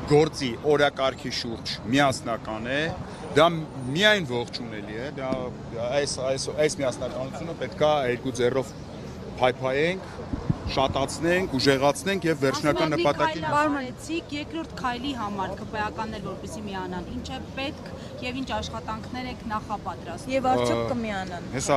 գործի օրակարգի շուրջ միասնական է, դա միայն ողջունելի է, դա այս միասնականությունը պետք է երկու ձեռով փայփայենք, շատացնենք, ուժեղացնենք եւ վերջնական նպատակին Պարմանեցիք երկրորդ քայլի համար ԿՊԱ-կաններ որպեսզի միանան, ինչ է պետք եւ ինչ աշխատանքներ եք նախապատրաստում։ Եվ արդյոք կմիանան։ Հեսա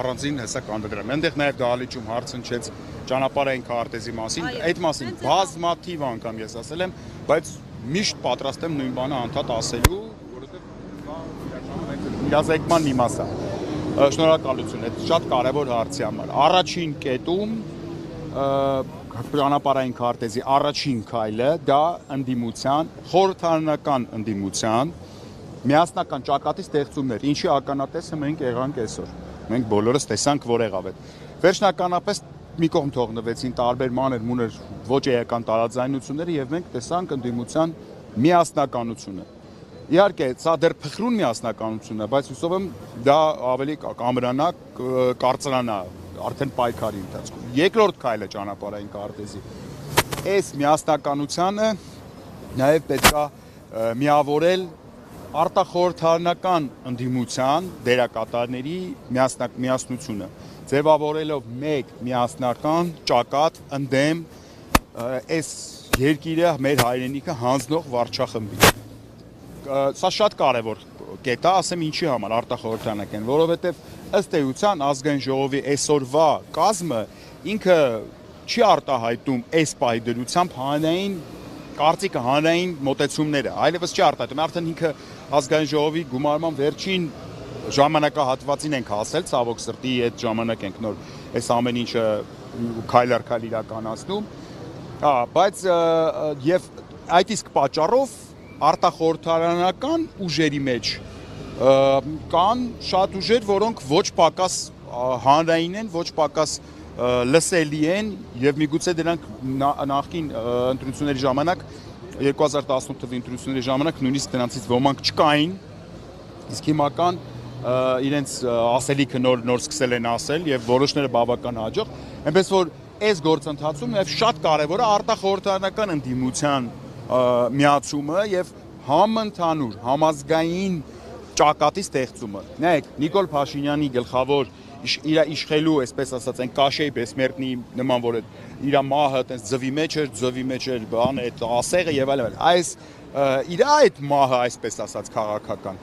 առանձին հեսա կանդրադառնամ։ Այնտեղ նաեւ Դահլիճում հարց հնչեց ճանապարհային քարտեզի մասին, այդ մասին բազմաթիվ անգամ ես ասել եմ, բայց միշտ պատրաստ եմ նույն բանը անդադ ասելու, որովհետեւ իրազեկման մի մաս է։ Շնորհակալություն, այդ շատ կարևոր հարցի համար։ Առաջին կետում ճանապարհային քարտեզի առաջին քայլը դա ընդդիմության, խորհրդարանական ընդդիմության միասնական ճակատի ստեղծումներ, ինչի ականատեսը մենք եղանք այսօր։ Մենք բոլորս տեսանք, որ եղավ այդ։ Վերջնականապես մի կողմ թողնվեցին տարբեր մանր-մուներ ոչ էական տարաձայնությունները եւ մենք տեսանք ընդդիմության միասնականությունը։ Իհարկե, սա դեռ փխրուն միասնականություն է, բայց հուսով եմ դա ավելի կամրանա, կարծրանա, արդեն պայքարի ընթացքում։ Երկրորդ քայլը ճանապարհային քարտեզի։ Այս միասնականությունը նաև պետք է միավորել արտախորհրդարանական ընդդիմության դերակատարների միասնությունը, ձևավորելով մեկ միասնական ճակատ ընդդեմ այս երկիրը մեր հայրենիքը հանձնող վարչախմբի։ Սա շատ կարևոր կետ է, ասեմ ինչի համար արտախորհրդարանական, որովհետև ըստ էության ազգային ժողովի այսօրվա կազմը ինքը չի արտահայտում այս պահի դրությամբ հանրային կարծիքը, հանրային մոտեցումները, այլևս չի արտահայտում, արդեն ինքը ազգային ժողովի գումարման վերջին ժամանակահատվածին ենք հասել, ցավոք սրտի այդ ժամանակ ենք նոր այս ամեն ինչը քայլ առ քայլ իրականացնում, բայց եւ այդ իսկ պատճառով արտախորհրդարանական ուժերի մեջ կան շատ ուժեր, որոնք ոչ պակաս հանրային են, ոչ պակաս լսելի են եւ միգուցե դրանք նախկին ընտրությունների ժամանակ 2018 թվականի ընտրությունների ժամանակ նույնիսկ դրանցից ոմանք չկային, իսկ հիմա կան իրենց ասելիքը նոր սկսել են ասել եւ որոշները բավական հաջող, այնպես որ այս գործընթացում եւ շատ կարեւոր է արտախորհրդարանական ընդդիմության միացումը եւ համընդհանուր համազգային ճակատի ստեղծումը։ Նայեք, Նիկոլ Փաշինյանի գլխավոր իր իշխելու, այսպես ասած, այն Կաշեի Բեսմերտնի նման, որ իր մահը այտենց ձվի մեջ էր, բան այդ ասեղը եւ այլն։ Այս իր այդ մահը, այսպես ասած, քաղաքական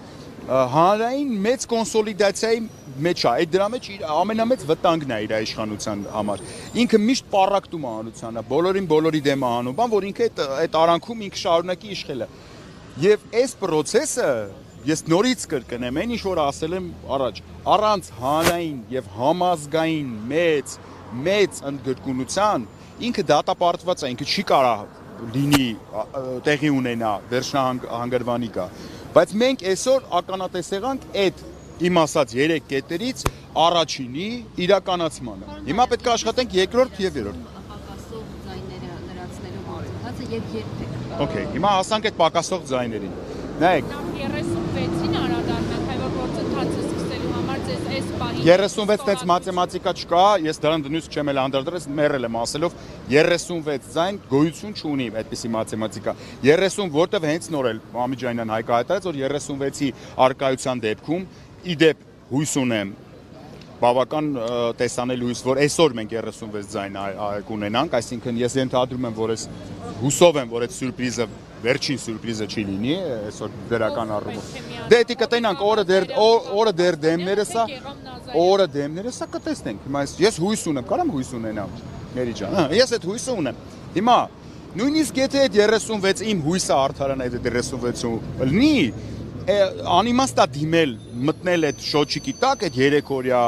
հանրային մեծ կոնսոլիդացիայի մեջ է, այդ դրա մեջ իր ամենամեծ վտանգն է իր իշխանության համար։ Ինքը միշտ պառակտում է հանրությանը, բոլորին բոլորի դեմ է անում, բան որ ինքը այդ արանքում ինքը շարունակի իշխելը։ Եվ այս process-ը ես նորից կրկնեմ, այն ինչ որ ասել եմ առաջ, առանց հանրային եւ համազգային մեծ ընդգրկունության ինքը դատապարտված է, ինքը չի կարող լինի տեղի ունենա վերջնահանգրվանի գա։ Բայց մենք այսօր ականատես եղանք այդ իմ ասած 3 կետերից առաջինի իրականացմանը։ Հիմա պետք է աշխատենք երկրորդ եւ երրորդ։ Պակասող ձայները լրացնելու գործընթացը եւ երբեք։ Okay, հիմա հասանք այդ պակասող ձայներին։ Նայեք, 36-ին անդրադառնանք հայ գործընթացը սկսելու համար ձեզ այս պահին 36 տենց մաթեմատիկա չկա, ես դրան նույնիսկ չեմ էլ անդրադարձ, մեռել եմ ասելով 36 ձայն գոյություն չունի այդպիսի մաթեմատիկա։ 30 որտեվ հենց նոր էլ Մամիջանյան հայկայտարեց, որ 36-ի արկայության դեպքում իդեպ հույս ունեմ բավական տեսանել հույս, որ այսօր մենք 36 ձայն կունենանք, այսինքն ես ենթադրում եմ, որ հուսով եմ, որ այդ սյուրպրիզը վերջին սյուրպրիզը չի լինի, այսօր դրական առումով։ Դե էտի կտենանք օրը դեր դեմները սա կտեսնենք։ Հիմա ես հույս ունեմ, կարամ հույս ունենամ, Մերի ջան, ես այդ հույսը ունեմ։ Հիմա նույնիսկ եթե այդ 36 իմ հույսը արդարան այդ 36-ը լինի, անիմաստ է դիմել մտնել այդ շոչիկի տակ, այդ 3 օրյա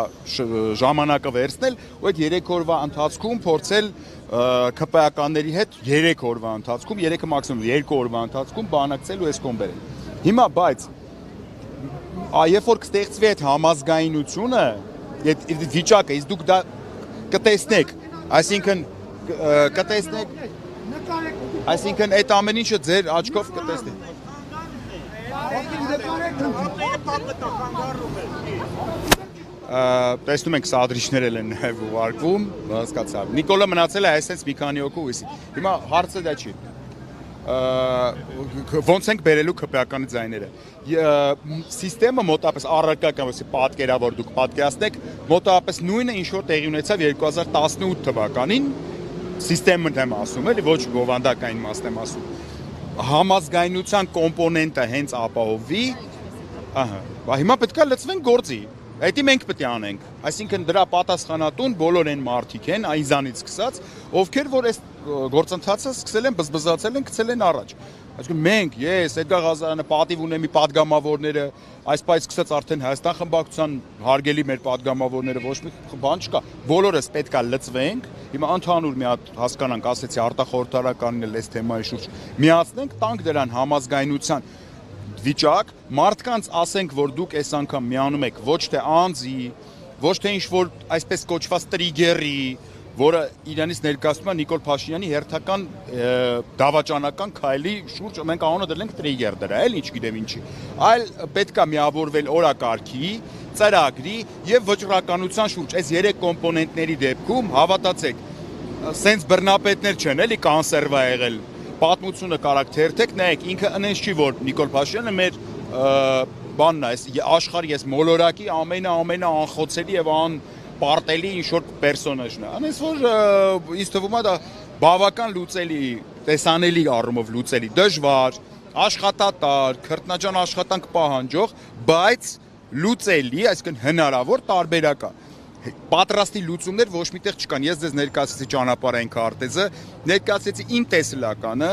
ժամանակը վերցնել ու այդ 3 օրվա ընթացքում փորձել ԿՊԱ-կանների հետ 3 օրվա ընթացքում, 3-ը մաքսիմում 2 օրվա ընթացքում բանակցել ու այս կոմբերել։ Հիմա բայց երբ որ կստեղծվի այդ համազգայնությունը, այդ վիճակը, իսկ դուք դա կտեսնեք, այսինքն այդ ամեն ինչը ձեր աչքով կտեսնեք։ Տեսնում ենք սադրիչներ են նաև ուղարկվում, հասկացավ։ Նիկոլը մնացել է այսպես մի քանի հոգու հույսի։ Հիմա հարցը դա չի։ ոնց ենք բերելու քպեականի ձայները։ Սիստեմը մոտապես առարկա կամ պատկերավոր դուք պատկերացնեք, մոտապես նույնը ինչ որ տեղի ունեցավ 2018 թվականին, սիստեմն եմ ասում, էլի ոչ բովանդակային մասն եմ ասում։ Համազգայնության կոմպոնենտը հենց ապահովվի, ահա, հիմա պետք է լցվենք գործի։ Դա մենք պետք է անենք։ Այսինքն դրա պատասխանատուն բոլոր այն մարդիկ են, այնզանից սկսած, ովքեր որ այս գործընթացը սկսել են բզբզացել են, գցել են առաջ։ Այսինքն մենք, ես, Էդգար Ղազարյանը, պատիվ ունեմ մի падգամավորները, այս պայծ սկսած արդեն Հայաստան խմբակցության հարգելի մեր падգամավորները ոչ մի բան չկա։ Բոլորս պետք է լծվենք։ Հիմա ընդհանուր մի հատ հասկանանք, ասեցի արտախորհրդարանականն էլ այս թեմայի շուրջ միացնենք, տանք դրան համազգայնության վիճակ, մարդկանց ասենք, որ դուք այս անգամ միանում եք ոչ թե անձի, ոչ թե ինչ-որ այսպես կոչված տրիգերի, որը իրանից ներկայացնում է Նիկոլ Փաշինյանի հերթական դավաճանական քայլի շուրջ, մենք անունը դրենք տրիգեր դրա, էլ ինչ գիտեմ ինչի, այլ պետք է միավորվել օրակարգի, ծրագրի եւ վճռականության շուրջ։ Այս 3 կոմպոնենտների դեպքում հավատացեք, սենց բռնապետներ չեն, էլի կանսերվա եղել։ Պատմությունը կարակ թերթեք, նայեք, ինքը ընենց չի, որ Նիկոլ Փաշինյանը մեր բանն է, աշխարհի ես մոլորակի ամենաանխոցելի եւ անպարտելի ինչ-որ պերսոնաժն է։ Անես որ ինձ թվում է դա բավական լուծելի, տեսանելի առումով լուծելի, դժվար, աշխատատար, քրտնաջան աշխատանք պահանջող, բայց լուծելի, այսինքն հնարավոր տարբերակ է։ Պատրաստի լուծումներ ոչ միտեղ չկան։ Ես ձեզ ներկայացրեցի ճանապարհային քարտեզը, ներկայացրեցի իմ տեսլականը,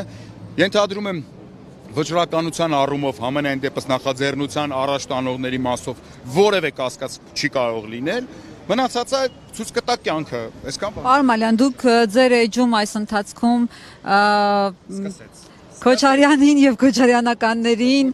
ենթադրում եմ վճռականության առումով համենայն դեպս նախաձեռնության առաջ տանողների մասով որևէ կասկած չի կարող լինել։ Մնացածը ցույց կտա կյանքը, այսքան բան։ Պարոն Մալյան, դուք ձեր էջում այս ընթացքում Քոչարյանին եւ քոչարյանականներին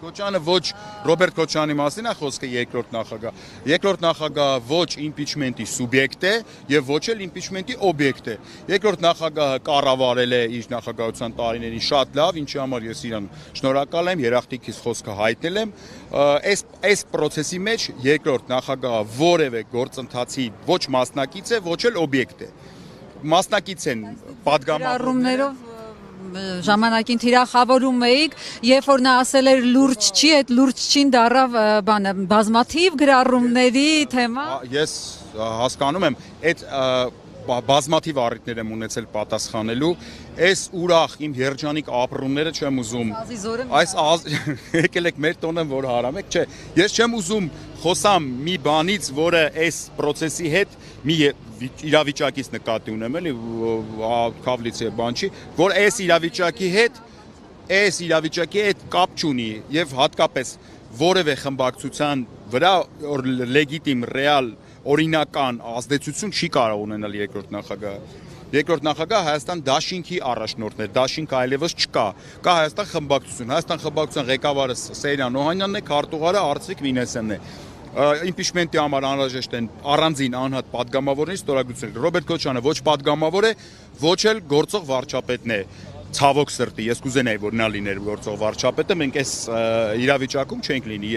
Քոչյանը ոչ Ռոբերտ Քոչյանի մասին է խոսքը երկրորդ նախագահ։ Երկրորդ նախագահը ոչ իմպիչմենտի սուբյեկտ է եւ ոչ էլ իմպիչմենտի օբյեկտ է։ Երկրորդ նախագահը կառավարել է իր նախագահության տարիներին շատ լավ, ինչի համար ես իրան շնորհակալ եմ, երախտիկից խոսքը հայտնել եմ։ Այս process-ի մեջ երկրորդ նախագահը որևէ գործընթացի ոչ մասնակից է, ոչ էլ օբյեկտ է։ Մասնակից են падգամավորները ժամանակին թիրախավորում էիք, երբ որ նա ասել էր լուրջ չի, այդ լուրջ չին դառավ բանը բազմաթիվ գրառումների թեմա։ Ես հասկանում եմ, այդ բազմաթիվ առիթներ եմ ունեցել պատասխանելու, այս ուրախ իմ երջանիկ ապրումները չեմ ուզում։ Այս եկել եք մեր տոնը, որ հարամեք, չէ, ես չեմ ուզում խոսամ մի բանից, որը այս process-ի հետ մի իրավիճակից նկատի ունեմ, էլի կավլիցի բան չի, որ այս իրավիճակի հետ կապ չունի եւ հատկապես որևէ խմբակցության վրա լեգիտիմ, ռեալ, օրինական ազդեցություն չի կարող ունենալ երկրորդ նախագահը։ Երկրորդ նախագահը Հայաստան դաշինքի առաջնորդն է, դաշինքը այլևս չկա։ Կա Հայաստան խմբակցություն, Հայաստան խմբակցության ղեկավարը Սեյրան Օհանյանն է, քարտուղարը Արծվիկ Մինասյանն է։ Իմպիչմենտի համար անհրաժեշտ են առանձին անհատ падգամավորների ստորագրություններ։ Ռոբերտ Քոչյանը ոչ падգամավոր է, ոչ էլ գործող վարչապետն է։ Ցավոք սրտի, ես կուզենայի, որ նա լիներ գործող վարչապետը, մենք այս իրավիճակում չենք լինի։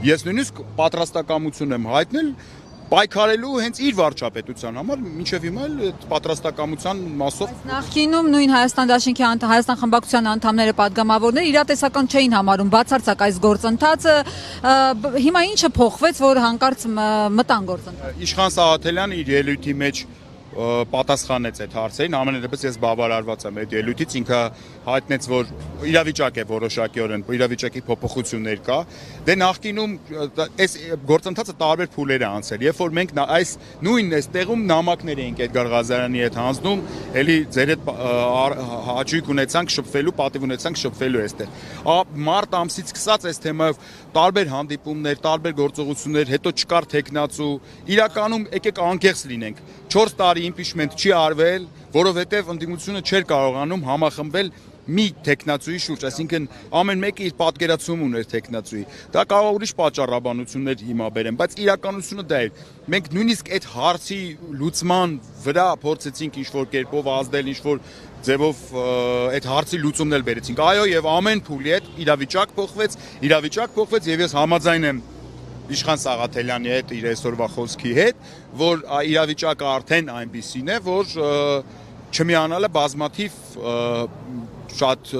Ես նույնիսկ պատրաստակամություն եմ հայտնել պայքարելու հենց իր վարչապետության համար, մինչև հիմա էլ պատրաստակամության մասով։ Նախկինում նույն Հայաստան դաշինքի Հայաստան խմբակցության անդամները падգամավորները իրատեսական չէին համարում բացարձակ այս գործընթացը, հիմա ինչը փոխվեց, որ հանկարծ մտան գործընթաց։ Իշխան Սաղաթելյանը իր ելույթի մեջ պատասխանեց այդ հարցերին, ամենadepս ես բավարարված եմ այդ ելույթից, ինքը հայտնեց, որ իրավիճակ է որոշակիորեն, իրավիճակի փոփոխություններ կա։ Դե նախկինում այս գործընթացը տարբեր փուլեր է անցել, երբ որ մենք այս նույն այս տեղում նամակներ էինք Էդգար Ղազարյանի հետ հանձնում, էլի ձեր հետ հաճույք ունեցանք շփվելու, պատիվ ունեցանք շփվելու այստեղ։ Մարտ ամսից սկսած այս թեմայով տարբեր հանդիպումներ, տարբեր գործողություններ, հետո չկար տեխնացու, իրականում եկեք անկեղծ լինենք։ 4 տարի իմպիչմենտ չի արվել, որովհետև ընդդիմությունը չէր կարողանում համախմբել մի տեխնացուի շուրջ, այսինքն ամեն մեկը իր պատկերացում ուներ տեխնացուի։ Դա կարող ուրիշ պատճառաբանություններ հիմա բերեն, բայց իրականությունը դա է։ Մենք նույնիսկ այդ հարցի լուծման վրա փորձեցինք ինչ-որ կերպով ազդել, ինչ-որ ձևով այդ հարցի լուծումն էլ բերեցինք։ Այո, եւ ամեն փուլի հետ իրավիճակ փոխվեց եւ ես համաձայն եմ Իշխան Սաղաթելյանի հետ իր այսօրվա խոսքի հետ, որ իրավիճակը արդեն այնպիսին է, որ չմիանալը բազմաթիվ շատ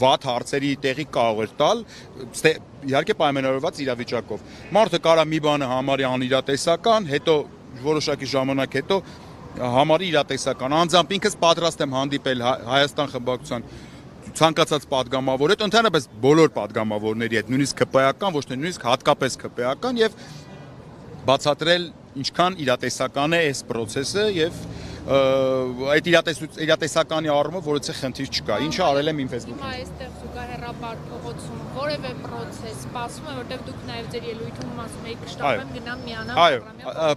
վատ հարցերի տեղի կարող էր տալ, իհարկե պայմանավորված իրավիճակով։ Մարդը կարա մի բանը համարի անիրատեսական, հետո որոշակի ժամանակ հետո համարի իրատեսական։ Անձամբ ինքս պատրաստ եմ հանդիպել Հայաստան խմբակցության ցանկացած падգամավոր հետ, ընդհանրապես բոլոր падգամավորների հետ, նույնիսկ ԿՊ-ական, ոչ թե նույնիսկ հատկապես ԿՊ-ական եւ բացատրել ինչքան իրատեսական է այս process-ը եւ այդ իրատեսականի առումով որևէ խնդիր չկա։ Ինչը արել եմ իմ Facebook-ում։ Հիմա այստեղ զուգահեռաբար փողոցում որևէ process սպասում է, որտեղ դուք նաև ձեր ելույթում ասում եք կշտապեմ գնամ միանամ Այո,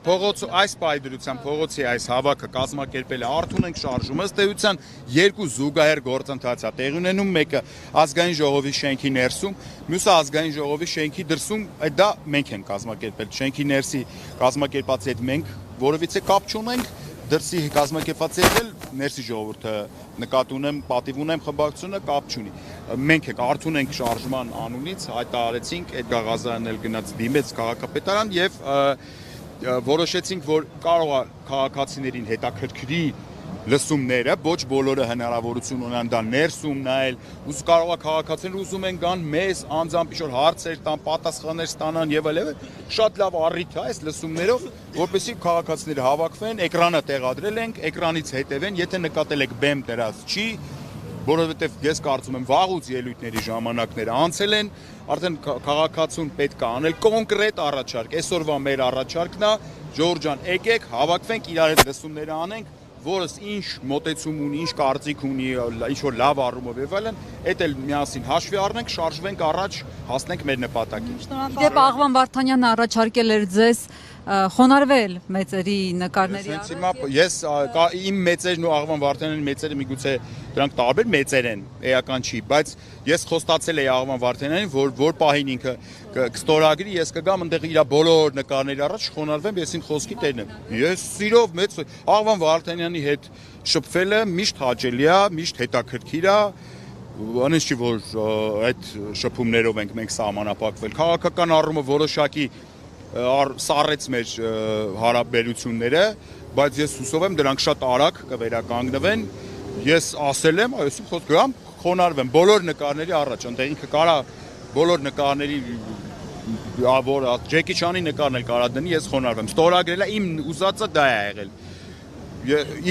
փողոցը այս պայդրությամբ փողոցի այս հավաքը կազմակերպել է Արթուն ենք շարժում ըստ էության երկու զուգահեռ գործընթաց է տեղի ունենում, մեկը ազգային ժողովի շենքի ներսում, մյուսը ազգային ժողովի շենքի դրսում, դա մենք ենք կազմակերպել, շենքի ներսի կազմակերպած հետ մենք որևիցե կապ չունենք, դրսի կազմակերպած էլ ներսի ժողովուրդը նկատի ունեմ, պատիվ ունեմ խմբակցությունը կապ չունի։ Մենք ենք Արթուն ենք շարժման անունից հայտարարեցինք Էդգար Ղազարյանն էլ գնաց դիմեց քաղաքապետարան եւ որոշեցինք, որ կարող է քաղաքացիներին հետաքրքրի լսումները, ոչ բոլորը հնարավորություն ունեն դա ներսում նայել, ու կարող է քաղաքացիները ուզում են գան մեզ անձամբ ինչ-որ հարցեր տան, պատասխաններ ստանան եւ այլն, շատ լավ առիթ է այս լսումներով, որպեսզի քաղաքացիները հավաքվեն, էկրանը տեղադրել ենք, էկրանից հետևեն, եթե նկատել եք բեմ դրած չի, որովհետեւ ես կարծում եմ վաղուց ելույթների ժամանակները անցել են, արդեն քաղաքացուն պետք է անել կոնկրետ առաջարկ, այսօրվա մեր առաջարկն է, Ժորժ ջան, եկեք, հավաքվենք, իրար հետ լսումները անենք, որս ինչ մոտեցում ունի, ինչ կարծիք ունի, ինչ որ լավ առումով եւ այլն, այդ էլ միասին հաշվի առնենք, շարժվենք առաջ, հասնենք մեր նպատակին։ Դեպ Աղվան Վարդանյանը առաջարկել էր ձեզ խոնարհվել մեծերի նկարների առջև։ Ես իմ մեծերն ու Աղվան Վարդանյանի մեծերը միգուցե դրանք տարբեր մեծեր են, էական չի, բայց ես խոստացել էի Աղվան Վարդանյանին, որ պահին ինքը կստորագրի, ես կգամ այնտեղ իր բոլոր նկարների առաջ խոնարհվեմ, ես իմ խոսքի տերն եմ։ Ես սիրով մեծ Աղվան Վարդանյանի հետ շփվելը միշտ հաճելի է, միշտ հետաքրքիր է։ Անից չի որ այդ շփումներով ենք մենք սահմանափակվել։ Քաղաքական առումով որոշակի սառեց մեր հարաբերությունները, բայց ես հուսով եմ դրանք շատ արագ կվերականգնվեն։ Ես ասել եմ, այսինքն խոսք գրամ, խոնարհվեմ բոլոր նկարների առաջ, այնտեղ ինքը կարա բոլոր նկարների որ Ջեկի Չանի նկարն էլ կարա դնի, ես խոնարհվեմ։ Ստորագրելը իմ ուզածը դա է եղել։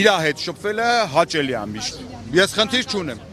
Իր հետ շփվելը հաճելի է միշտ։ Ես խնդիր չունեմ։